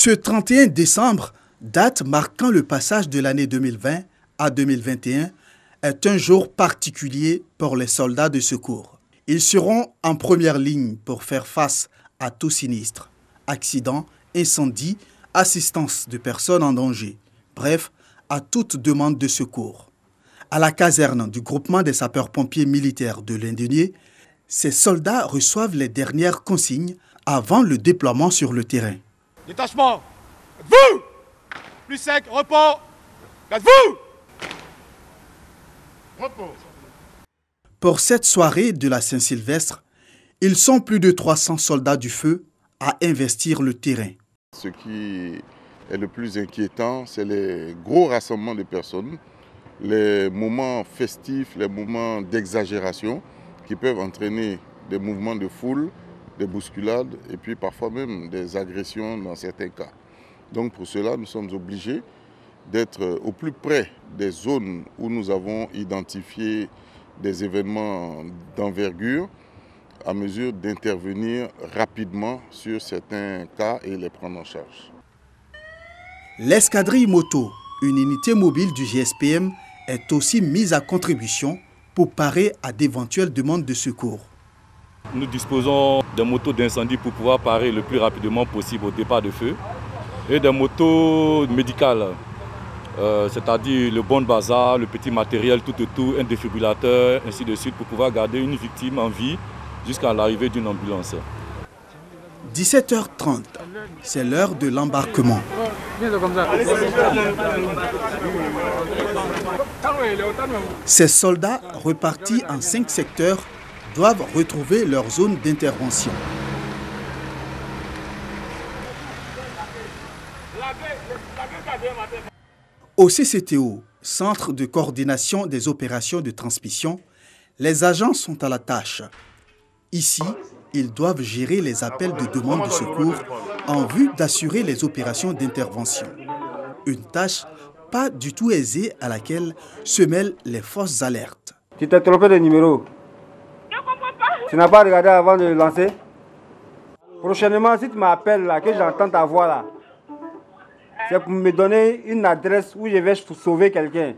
Ce 31 décembre, date marquant le passage de l'année 2020 à 2021, est un jour particulier pour les soldats de secours. Ils seront en première ligne pour faire face à tout sinistre, accident, incendie, assistance de personnes en danger, bref, à toute demande de secours. À la caserne du groupement des sapeurs-pompiers militaires de l'Indénié, ces soldats reçoivent les dernières consignes avant le déploiement sur le terrain. Détachement, vous, plus sec, repos, vous, repos. Pour cette soirée de la Saint-Sylvestre, ils sont plus de 300 soldats du feu à investir le terrain. Ce qui est le plus inquiétant, c'est les gros rassemblements de personnes, les moments festifs, les moments d'exagération qui peuvent entraîner des mouvements de foule, des bousculades et puis parfois même des agressions dans certains cas. Donc pour cela, nous sommes obligés d'être au plus près des zones où nous avons identifié des événements d'envergure à mesure d'intervenir rapidement sur certains cas et les prendre en charge. L'escadrille moto, une unité mobile du GSPM, est aussi mise à contribution pour parer à d'éventuelles demandes de secours. Nous disposons de motos d'incendie pour pouvoir parer le plus rapidement possible au départ de feu et des motos médicales, c'est-à-dire le bon bazar, le petit matériel tout autour, un défibrillateur, ainsi de suite, pour pouvoir garder une victime en vie jusqu'à l'arrivée d'une ambulance. 17h30, c'est l'heure de l'embarquement. Ces soldats, repartis en 5 secteurs, doivent retrouver leur zone d'intervention. Au CCTO, Centre de coordination des opérations de transmission, les agents sont à la tâche. Ici, ils doivent gérer les appels de demande de secours en vue d'assurer les opérations d'intervention. Une tâche pas du tout aisée à laquelle se mêlent les fausses alertes. Tu t'es trompé de numéro. Tu n'as pas regardé avant de lancer. Prochainement, si tu m'appelles là, que j'entends ta voix là, c'est pour me donner une adresse où je vais sauver quelqu'un.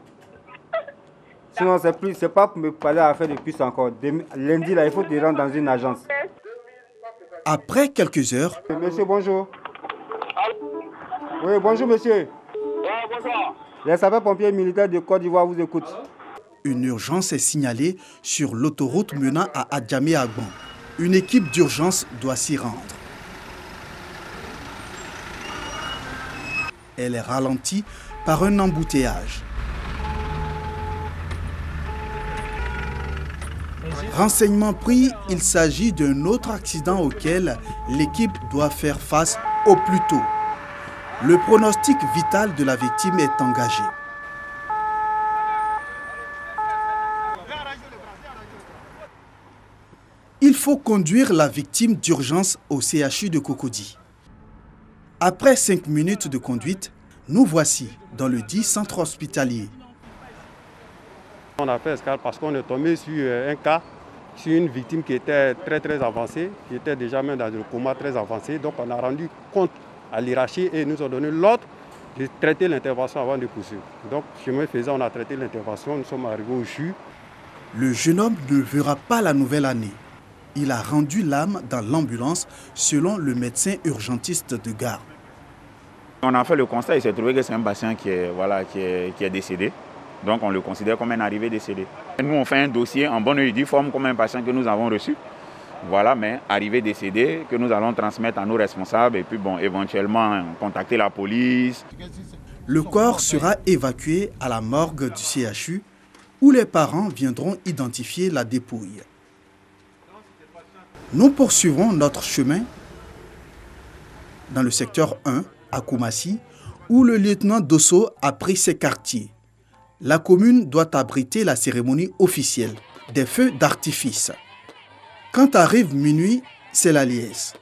Sinon, c'est pas pour me parler à faire de plus encore. Lundi, là, il faut te rendre dans une agence. Après quelques heures... Monsieur, bonjour. Oui, bonjour, monsieur. Bonjour. Les sapeurs-pompiers militaires de Côte d'Ivoire vous écoutent. Une urgence est signalée sur l'autoroute menant à Adjamé-Agban. Une équipe d'urgence doit s'y rendre. Elle est ralentie par un embouteillage. Renseignement pris, il s'agit d'un autre accident auquel l'équipe doit faire face au plus tôt. Le pronostic vital de la victime est engagé. Il faut conduire la victime d'urgence au CHU de Cocody. Après 5 minutes de conduite, nous voici dans le dit centre hospitalier. On a fait escale parce qu'on est tombé sur un cas, sur une victime qui était très avancée, qui était déjà même dans un coma très avancé. Donc on a rendu compte à l'hiérarchie et nous a donné l'ordre de traiter l'intervention avant de poursuivre. Donc chemin faisant, on a traité l'intervention, nous sommes arrivés au CHU. Le jeune homme ne verra pas la nouvelle année. Il a rendu l'âme dans l'ambulance selon le médecin urgentiste de gare. On a fait le constat, il s'est trouvé que c'est un patient qui est décédé. Donc on le considère comme un arrivé décédé. Nous on fait un dossier en bonne et due forme comme un patient que nous avons reçu. Voilà, mais arrivé décédé que nous allons transmettre à nos responsables et puis bon, éventuellement contacter la police. Le corps sera évacué à la morgue du CHU où les parents viendront identifier la dépouille. Nous poursuivrons notre chemin dans le secteur 1 à Koumassi où le lieutenant Dosso a pris ses quartiers. La commune doit abriter la cérémonie officielle des feux d'artifice. Quand arrive minuit, c'est la liesse.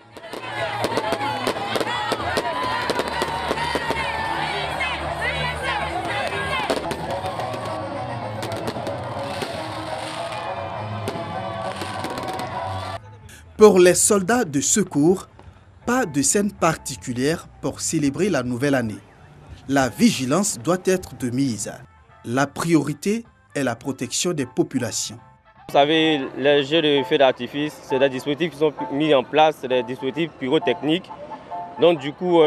Pour les soldats de secours, pas de scène particulière pour célébrer la nouvelle année. La vigilance doit être de mise. La priorité est la protection des populations. Vous savez, les jeux de feux d'artifice, c'est des dispositifs qui sont mis en place, c'est des dispositifs pyrotechniques. Donc du coup,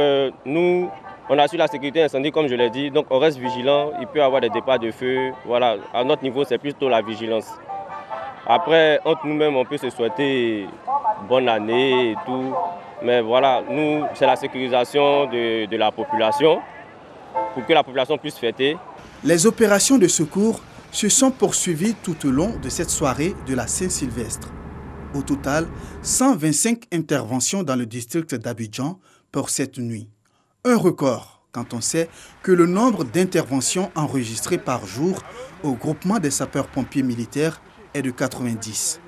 nous, on assure la sécurité incendie, comme je l'ai dit, donc on reste vigilant. Il peut y avoir des départs de feu. Voilà, à notre niveau, c'est plutôt la vigilance. Après, entre nous-mêmes, on peut se souhaiter bonne année et tout. Mais voilà, nous, c'est la sécurisation de la population pour que la population puisse fêter. Les opérations de secours se sont poursuivies tout au long de cette soirée de la Saint-Sylvestre. Au total, 125 interventions dans le district d'Abidjan pour cette nuit. Un record quand on sait que le nombre d'interventions enregistrées par jour au groupement des sapeurs-pompiers militaires est de 90.